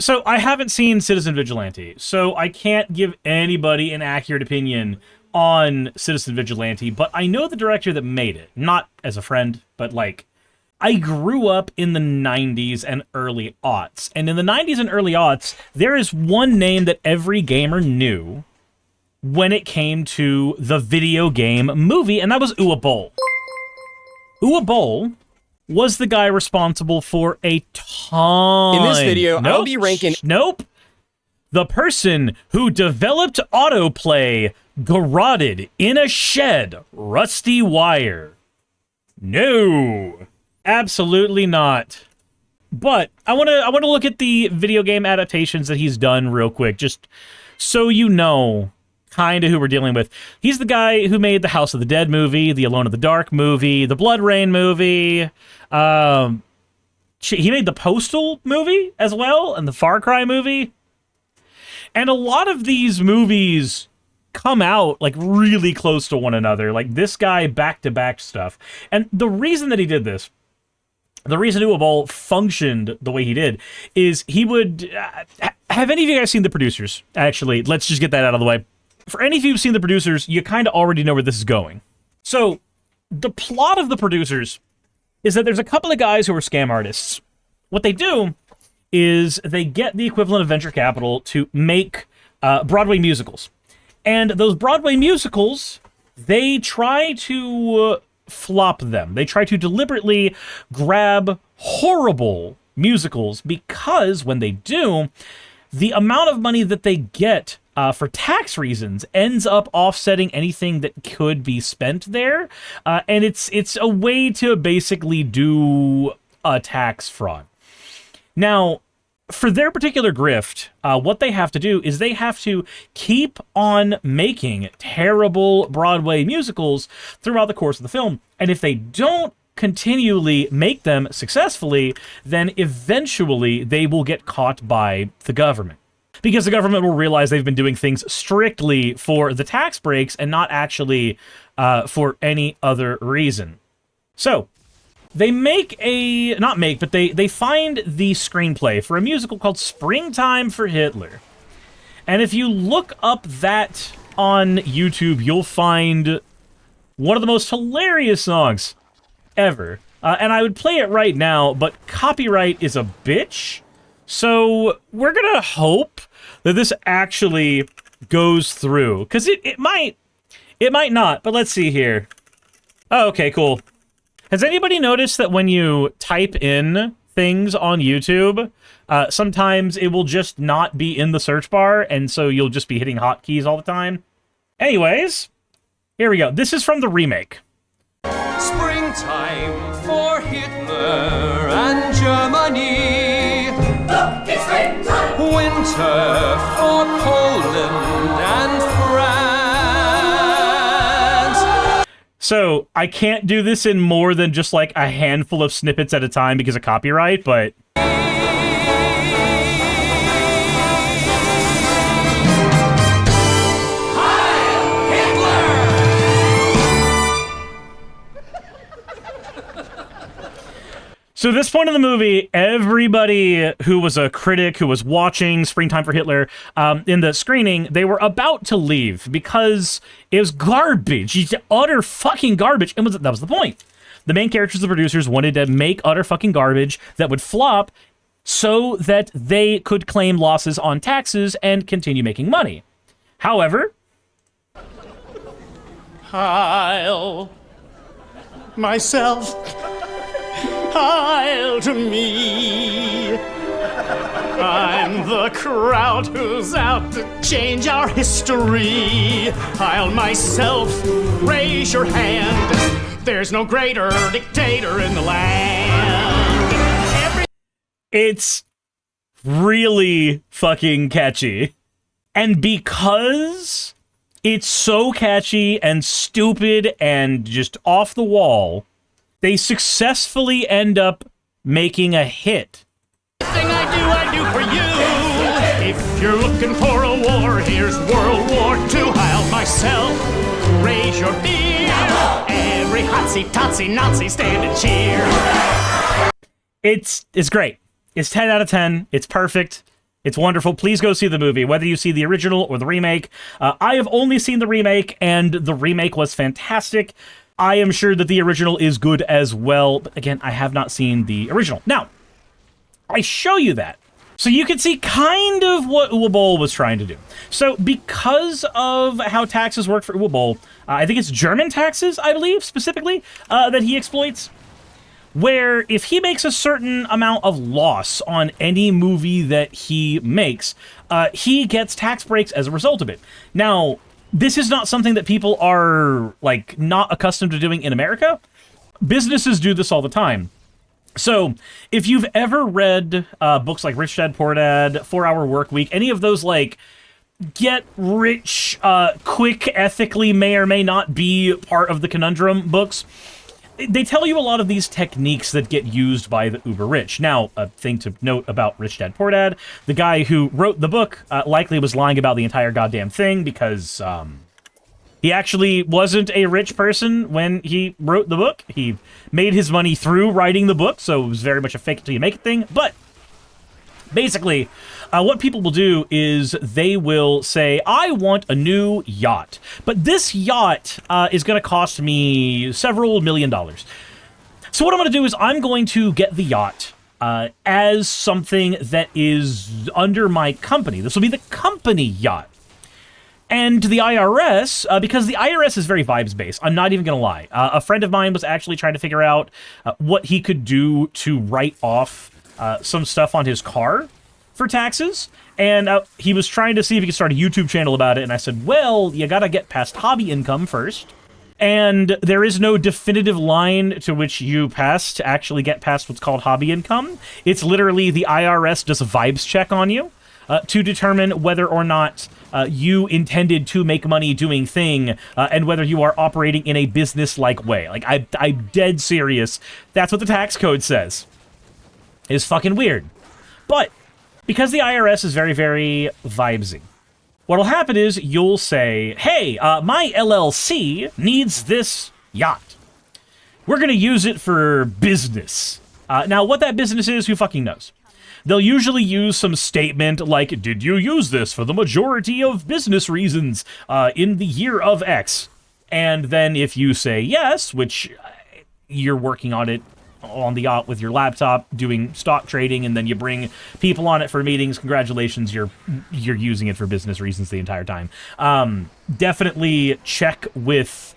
So I haven't seen Citizen Vigilante, so I can't give anybody an accurate opinion on Citizen Vigilante, but I know the director that made it. Not as a friend, but like, I grew up in the 90s and early aughts. And in the 90s and early aughts, there is one name that every gamer knew when it came to the video game movie, and that was Uwe Boll. Uwe Boll was the guy responsible for a ton. In this video, I'll be ranking... Nope. The person who developed autoplay, garroted in a shed, Rusty Wire. No. Absolutely not. But I want to look at the video game adaptations that he's done real quick, just so you know kind of who we're dealing with. He's the guy who made the House of the Dead movie, the Alone in the Dark movie, the Blood Rain movie. He made the Postal movie as well, and the Far Cry movie. And a lot of these movies come out like really close to one another, like this guy back-to-back stuff. And the reason that he did this, the reason Uwe Boll functioned the way he did, is he would... have any of you guys seen The Producers? Actually, let's just get that out of the way. For any of you who've seen The Producers, you kind of already know where this is going. So, the plot of The Producers is that there's a couple of guys who are scam artists. What they do is they get the equivalent of venture capital to make Broadway musicals. And those Broadway musicals, they try to flop them. They try to deliberately grab horrible musicals because when they do, the amount of money that they get for tax reasons ends up offsetting anything that could be spent there. And it's a way to basically do a tax fraud. Now, for their particular grift, what they have to do is they have to keep on making terrible Broadway musicals throughout the course of the film. And if they don't continually make them successfully, then eventually they will get caught by the government. Because the government will realize they've been doing things strictly for the tax breaks and not actually for any other reason. So, they make a... not make, but they find the screenplay for a musical called Springtime for Hitler. And if you look up that on YouTube, you'll find one of the most hilarious songs ever. And I would play it right now, but copyright is a bitch. So we're gonna hope that this actually goes through. Because it might not, but let's see here. Oh, okay, cool. Has anybody noticed that when you type in things on YouTube, sometimes it will just not be in the search bar, and so you'll just be hitting hotkeys all the time? Anyways, here we go. This is from the remake. Springtime for Hitler and Germany. Look, it's springtime. Winter for Poland and France. So, I can't do this in more than just like a handful of snippets at a time because of copyright, but... So at this point in the movie, everybody who was a critic, who was watching Springtime for Hitler in the screening, they were about to leave because it was garbage. It's utter fucking garbage. And that was the point. The main characters, the producers, wanted to make utter fucking garbage that would flop so that they could claim losses on taxes and continue making money. However... I'll myself... I'll to me. I'm the crowd who's out to change our history. I'll myself raise your hand. There's no greater dictator in the land. It's really fucking catchy. And because it's so catchy and stupid and just off the wall, they successfully end up making a hit. Everything I do for you. If you're looking for a war, here's World War II. I'll myself raise your beer. Every hotsy, totsy, Nazi stand and cheer. It's great. It's 10 out of 10. It's perfect. It's wonderful. Please go see the movie, whether you see the original or the remake. I have only seen the remake, and the remake was fantastic. I am sure that the original is good as well, but again, I have not seen the original. Now, I show you that so you can see kind of what Uwe was trying to do. So because of how taxes work for Uwe, I think it's German taxes, I believe, specifically, that he exploits, where if he makes a certain amount of loss on any movie that he makes, he gets tax breaks as a result of it. Now, this is not something that people are, like, not accustomed to doing in America. Businesses do this all the time. So, if you've ever read books like Rich Dad, Poor Dad, 4 Hour Work Week, any of those, like, get rich, quick, ethically may or may not be part of the conundrum books, they tell you a lot of these techniques that get used by the uber rich. Now, a thing to note about Rich Dad, Poor Dad, the guy who wrote the book likely was lying about the entire goddamn thing because he actually wasn't a rich person when he wrote the book. He made his money through writing the book, so it was very much a fake it till you make it thing. But basically, what people will do is they will say, I want a new yacht, but this yacht is going to cost me several $1 million. So what I'm going to do is I'm going to get the yacht as something that is under my company. This will be the company yacht. And the IRS, because the IRS is very vibes-based, I'm not even going to lie. A friend of mine was actually trying to figure out what he could do to write off some stuff on his car for taxes, and he was trying to see if he could start a YouTube channel about it, and I said, well, you gotta get past hobby income first, and there is no definitive line to which you pass to actually get past what's called hobby income. It's literally the IRS does a vibes check on you to determine whether or not you intended to make money doing thing, and whether you are operating in a business-like way. Like, I'm dead serious. That's what the tax code says. It's fucking weird. But because the IRS is very, very vibesy, what'll happen is you'll say, hey, my LLC needs this yacht. We're going to use it for business. Now, what that business is, who fucking knows? They'll usually use some statement like, did you use this for the majority of business reasons in the year of X? And then if you say yes, which you're working on it on the yacht with your laptop doing stock trading, and then you bring people on it for meetings, congratulations, you're using it for business reasons the entire time. Definitely check with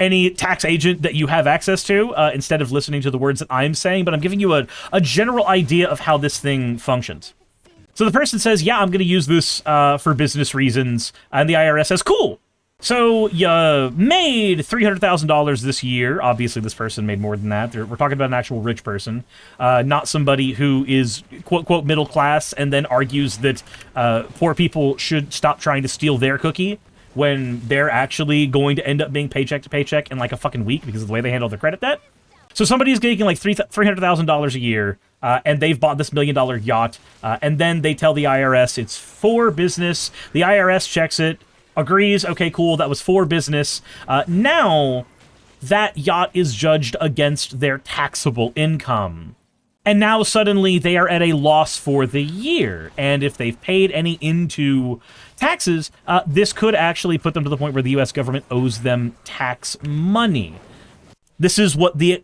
any tax agent that you have access to instead of listening to the words that I'm saying, but I'm giving you a general idea of how this thing functions. So the person says, yeah, I'm going to use this for business reasons, and the IRS says, cool. So you made $300,000 this year. Obviously, this person made more than that. We're talking about an actual rich person, not somebody who is quote middle class and then argues that poor people should stop trying to steal their cookie when they're actually going to end up being paycheck to paycheck in like a fucking week because of the way they handle their credit debt. So somebody's making like $300,000 a year, and they've bought this $1 million yacht, and then they tell the IRS it's for business. The IRS checks it, agrees, okay, cool, that was for business. Now, that yacht is judged against their taxable income. And now, suddenly, they are at a loss for the year. And if they've paid any into taxes, this could actually put them to the point where the U.S. government owes them tax money. This is what the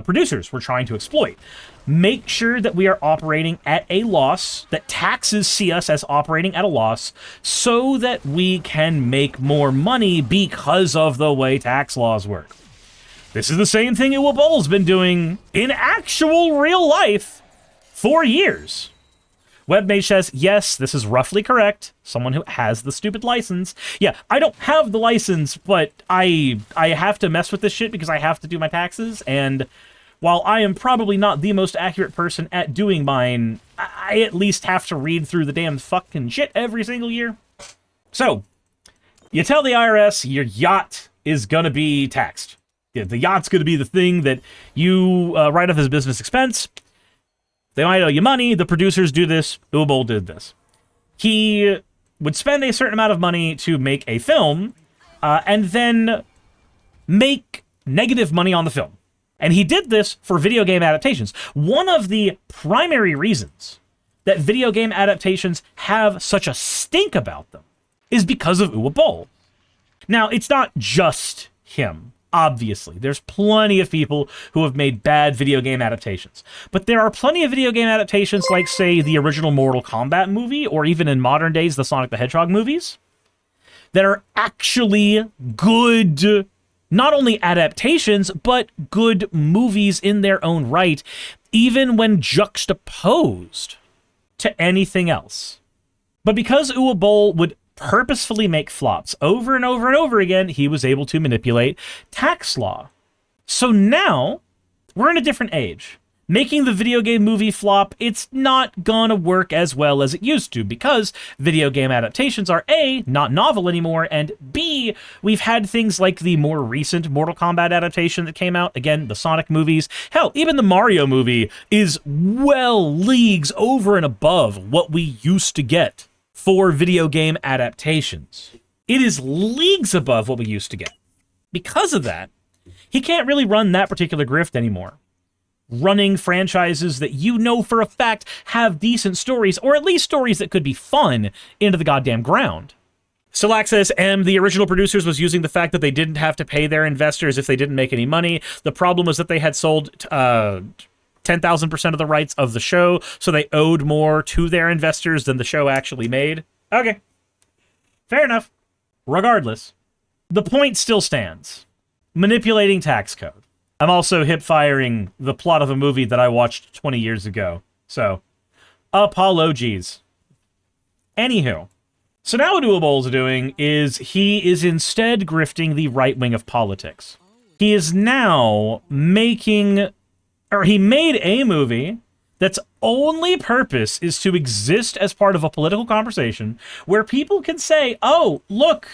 producers were trying to exploit. Make sure that we are operating at a loss, that taxes see us as operating at a loss, so that we can make more money because of the way tax laws work. This is the same thing Uwe Boll's been doing in actual real life for years. Webmage says, yes, this is roughly correct. Someone who has the stupid license. Yeah, I don't have the license, but I have to mess with this shit because I have to do my taxes, and while I am probably not the most accurate person at doing mine, I at least have to read through the damn fucking shit every single year. So, you tell the IRS your yacht is gonna be taxed. Yeah, the yacht's gonna be the thing that you write off as a business expense. They might owe you money. The producers do this. Uwe Boll did this. He would spend a certain amount of money to make a film, and then make negative money on the film. And he did this for video game adaptations. One of the primary reasons that video game adaptations have such a stink about them is because of Uwe Boll. Now, it's not just him, obviously. There's plenty of people who have made bad video game adaptations. But there are plenty of video game adaptations like, say, the original Mortal Kombat movie, or even in modern days, the Sonic the Hedgehog movies, that are actually good, not only adaptations, but good movies in their own right, even when juxtaposed to anything else. But because Uwe Boll would purposefully make flops over and over and over again, he was able to manipulate tax law. So now, we're in a different age. Making the video game movie flop, it's not gonna work as well as it used to, because video game adaptations are A, not novel anymore, and B, we've had things like the more recent Mortal Kombat adaptation that came out, again, the Sonic movies, hell, even the Mario movie is well leagues over and above what we used to get for video game adaptations. It is leagues above what we used to get. Because of that, he can't really run that particular grift anymore. Running franchises that you know for a fact have decent stories, or at least stories that could be fun, into the goddamn ground. Still Access M, the original producers, was using the fact that they didn't have to pay their investors if they didn't make any money. The problem was that they had sold 10,000% of the rights of the show, so they owed more to their investors than the show actually made. Okay. Fair enough. Regardless, the point still stands. Manipulating tax code. I'm also hip-firing the plot of a movie that I watched 20 years ago. So, apologies. Anywho. So now what Uwe Boll's doing is he is instead grifting the right wing of politics. He is now making... or he made a movie that's only purpose is to exist as part of a political conversation where people can say, oh, look,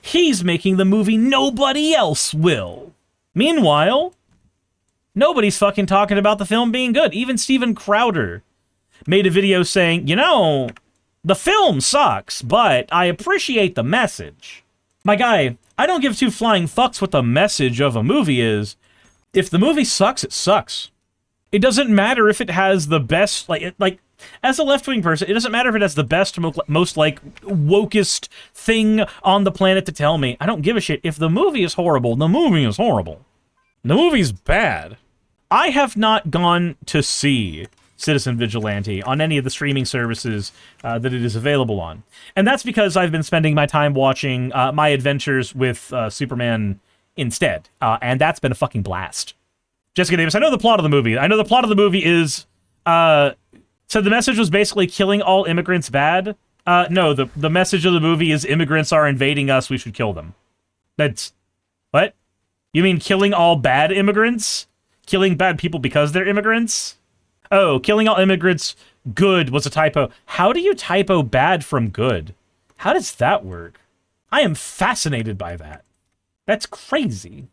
he's making the movie nobody else will. Meanwhile, nobody's fucking talking about the film being good. Even Steven Crowder made a video saying, you know, the film sucks, but I appreciate the message. My guy, I don't give two flying fucks what the message of a movie is. If the movie sucks, it sucks. It doesn't matter if it has the best, like as a left-wing person, it doesn't matter if it has the best, most wokest thing on the planet to tell me. I don't give a shit. If the movie is horrible, the movie is horrible. The movie's bad. I have not gone to see Citizen Vigilante on any of the streaming services that it is available on. And that's because I've been spending my time watching My Adventures with Superman instead. And that's been a fucking blast. Jessica Davis, I know the plot of the movie. I know the plot of the movie is, so the message was basically killing all immigrants bad. No, the message of the movie is immigrants are invading us, we should kill them. That's, what? You mean killing all bad immigrants? Killing bad people because they're immigrants? Oh, killing all immigrants good was a typo. How do you typo bad from good? How does that work? I am fascinated by that. That's crazy.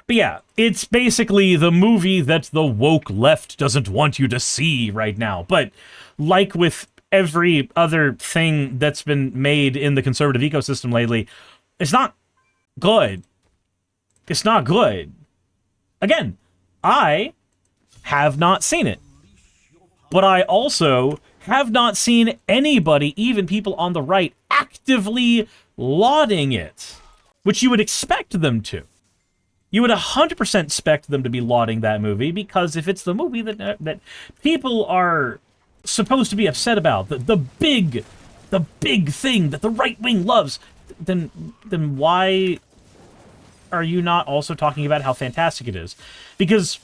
But yeah, it's basically the movie that the woke left doesn't want you to see right now. But like with every other thing that's been made in the conservative ecosystem lately, it's not good. It's not good. Again, I have not seen it. But I also have not seen anybody, even people on the right, actively lauding it. Which you would expect them to. You would 100% expect them to be lauding that movie, because if it's the movie that people are supposed to be upset about, the big thing that the right wing loves, then why are you not also talking about how fantastic it is? Because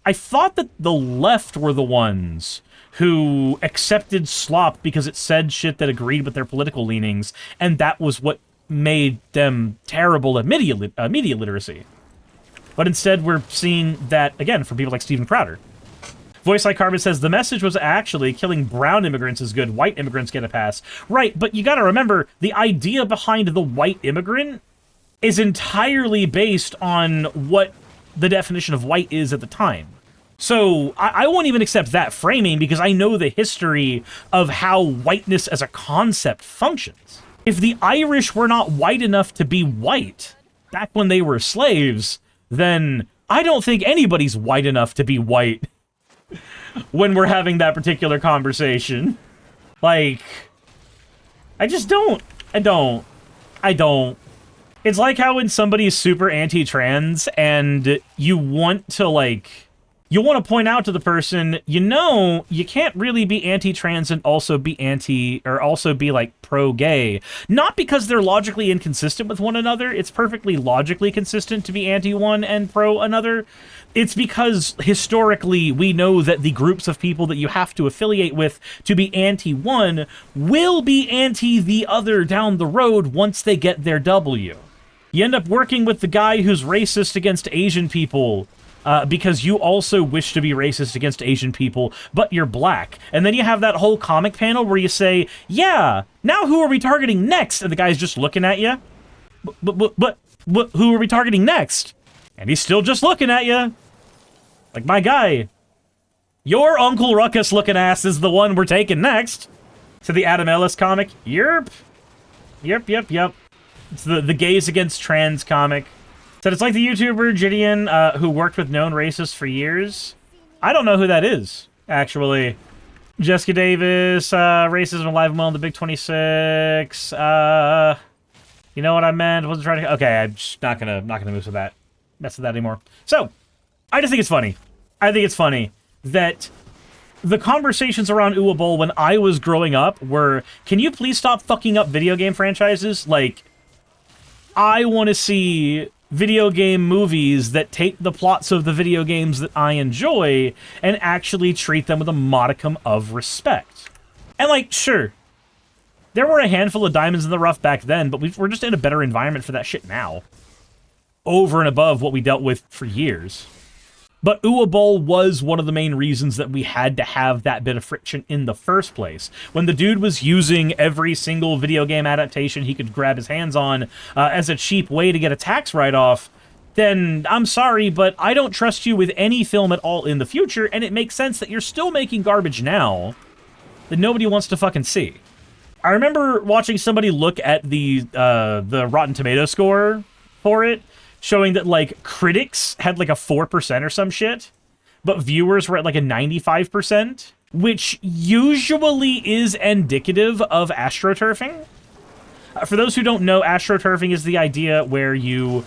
I thought that the left were the ones who accepted slop because it said shit that agreed with their political leanings, and that was what made them terrible at media literacy. But instead, we're seeing that, again, from people like Steven Crowder. Voice Like Carbon says, the message was actually killing brown immigrants is good, white immigrants get a pass. Right, but you gotta remember, the idea behind the white immigrant is entirely based on what the definition of white is at the time. So, I won't even accept that framing, because I know the history of how whiteness as a concept functions. If the Irish were not white enough to be white, back when they were slaves, then I don't think anybody's white enough to be white when we're having that particular conversation. Like, I just don't. I don't. It's like how when somebody's super anti-trans and you want to, like, you want to point out to the person, you know, you can't really be anti-trans and also be like pro-gay. Not because they're logically inconsistent with one another. It's perfectly logically consistent to be anti-one and pro-another. It's because historically we know that the groups of people that you have to affiliate with to be anti-one will be anti the other down the road once they get their W. You end up working with the guy who's racist against Asian people because you also wish to be racist against Asian people, but you're black. And then you have that whole comic panel where you say, yeah, now who are we targeting next? And the guy's just looking at you. But who are we targeting next? And he's still just looking at you. Like, my guy, your Uncle Ruckus looking ass is the one we're taking next. To the Adam Ellis comic. Yerp. Yep. It's the gays against trans comic. Said it's like the YouTuber Gideon, who worked with known racists for years. I don't know who that is, actually. Jessica Davis, racism alive and well in the Big 26. You know what I meant? Wasn't trying to. Okay, I'm just not gonna mess with that anymore. So, I just think it's funny. I think it's funny that the conversations around Uwe Boll when I was growing up were, can you please stop fucking up video game franchises? Like, I want to see video game movies that take the plots of the video games that I enjoy and actually treat them with a modicum of respect. And, like, sure, there were a handful of diamonds in the rough back then, but we're just in a better environment for that shit now. Over and above what we dealt with for years. But Uwe Boll was one of the main reasons that we had to have that bit of friction in the first place. When the dude was using every single video game adaptation he could grab his hands on as a cheap way to get a tax write-off, then I'm sorry, but I don't trust you with any film at all in the future, and it makes sense that you're still making garbage now that nobody wants to fucking see. I remember watching somebody look at the Rotten Tomato score for it, showing that, like, critics had, like, a 4% or some shit, but viewers were at, like, a 95%, which usually is indicative of astroturfing. For those who don't know, astroturfing is the idea where you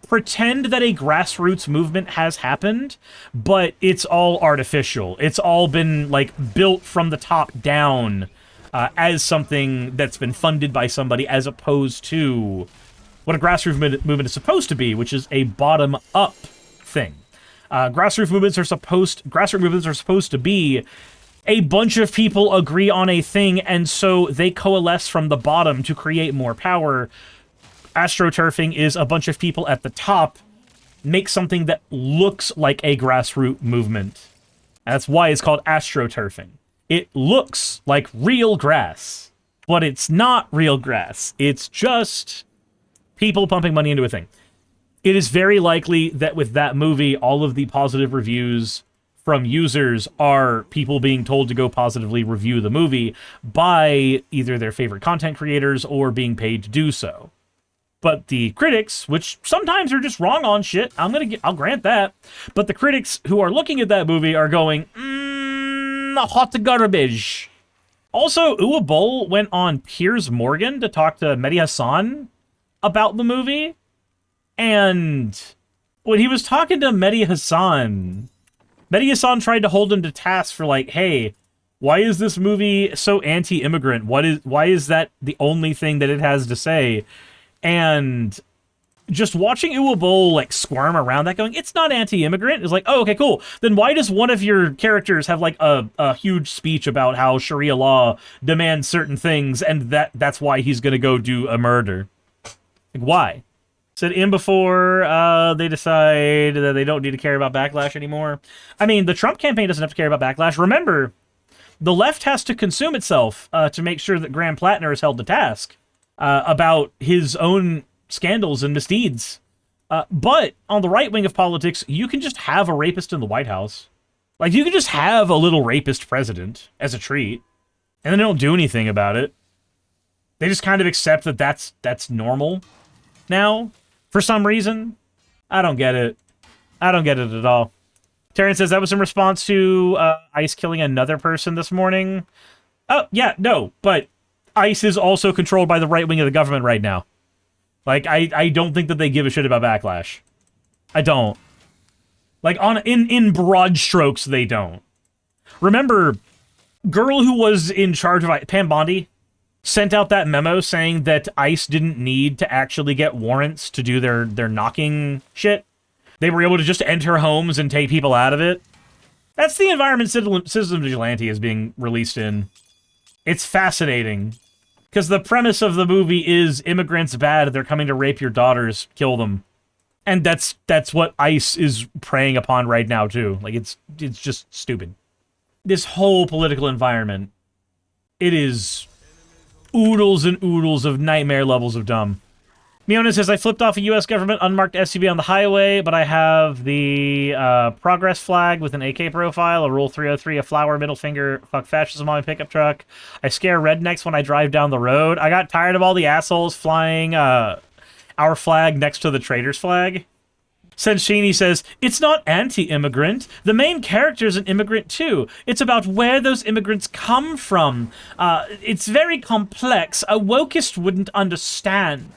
pretend that a grassroots movement has happened, but it's all artificial. It's all been, like, built from the top down as something that's been funded by somebody, as opposed to what a grassroots movement is supposed to be, which is a bottom-up thing. Grassroots movements are supposed to be a bunch of people agree on a thing, and so they coalesce from the bottom to create more power. Astroturfing is a bunch of people at the top make something that looks like a grassroots movement. And that's why it's called astroturfing. It looks like real grass, but it's not real grass. It's just people pumping money into a thing. It is very likely that with that movie, all of the positive reviews from users are people being told to go positively review the movie by either their favorite content creators or being paid to do so. But the critics, which sometimes are just wrong on shit, I'll grant that. But the critics who are looking at that movie are going, hot garbage. Also, Uwe Boll went on Piers Morgan to talk to Mehdi Hasan about the movie, and when he was talking to Mehdi Hasan tried to hold him to task for, like, hey, why is this movie so anti-immigrant? Why is that the only thing that it has to say? And just watching Uwe Boll, like, squirm around that going, it's not anti-immigrant, is like, oh, okay, cool. Then why does one of your characters have, like, a huge speech about how Sharia law demands certain things, and that's why he's gonna go do a murder? Like, why? Said in before they decide that they don't need to care about backlash anymore. I mean, the Trump campaign doesn't have to care about backlash. Remember, the left has to consume itself to make sure that Graham Plattner is held to task about his own scandals and misdeeds. But on the right wing of politics, you can just have a rapist in the White House. Like, you can just have a little rapist president as a treat, and then they don't do anything about it. They just kind of accept that that's normal now, for some reason. I don't get it. I don't get it at all. Terrence says that was in response to ICE killing another person this morning. Oh, yeah, no, but ICE is also controlled by the right wing of the government right now. Like, I don't think that they give a shit about backlash. I don't. Like, in broad strokes, they don't. Remember, girl who was in charge of Pam Bondi sent out that memo saying that ICE didn't need to actually get warrants to do their knocking shit. They were able to just enter homes and take people out of it. That's the environment Citizen Vigilante is being released in. It's fascinating. Because the premise of the movie is immigrants bad, they're coming to rape your daughters, kill them. And that's what ICE is preying upon right now, too. Like, it's just stupid. This whole political environment, it is oodles and oodles of nightmare levels of dumb. Miona says, I flipped off a U.S. government unmarked SUV on the highway, but I have the progress flag with an AK profile, a Rule 303, a flower, middle finger, fuck fascism on my pickup truck. I scare rednecks when I drive down the road. I got tired of all the assholes flying our flag next to the traitor's flag. Senshini says, it's not anti-immigrant. The main character is an immigrant too. It's about where those immigrants come from. It's very complex. A wokist wouldn't understand.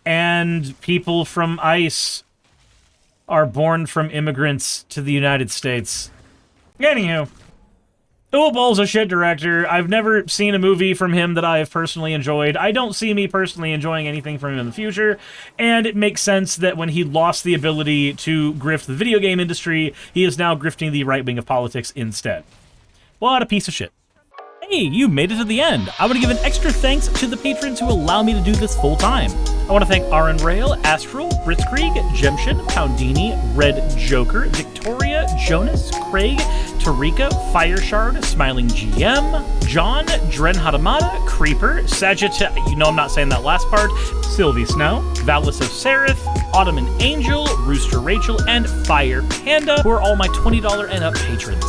And people from ICE are born from immigrants to the United States. Anywho, Uwe Boll's a shit director. I've never seen a movie from him that I have personally enjoyed. I don't see me personally enjoying anything from him in the future, and it makes sense that when he lost the ability to grift the video game industry, he is now grifting the right wing of politics instead. What a piece of shit. Hey, you made it to the end. I want to give an extra thanks to the patrons who allow me to do this full time. I want to thank Aaron Rail, Astral, Britzkrieg, Jemshin, Poundini, Red Joker, Victoria, Jonas, Craig, Tarika, Fireshard, Smiling GM, John, Dren Hadamada, Creeper, Sagitta, you know I'm not saying that last part, Sylvie Snow, Valis of Seraph, Ottoman Angel, Rooster Rachel, and Fire Panda, who are all my $20 and up patrons.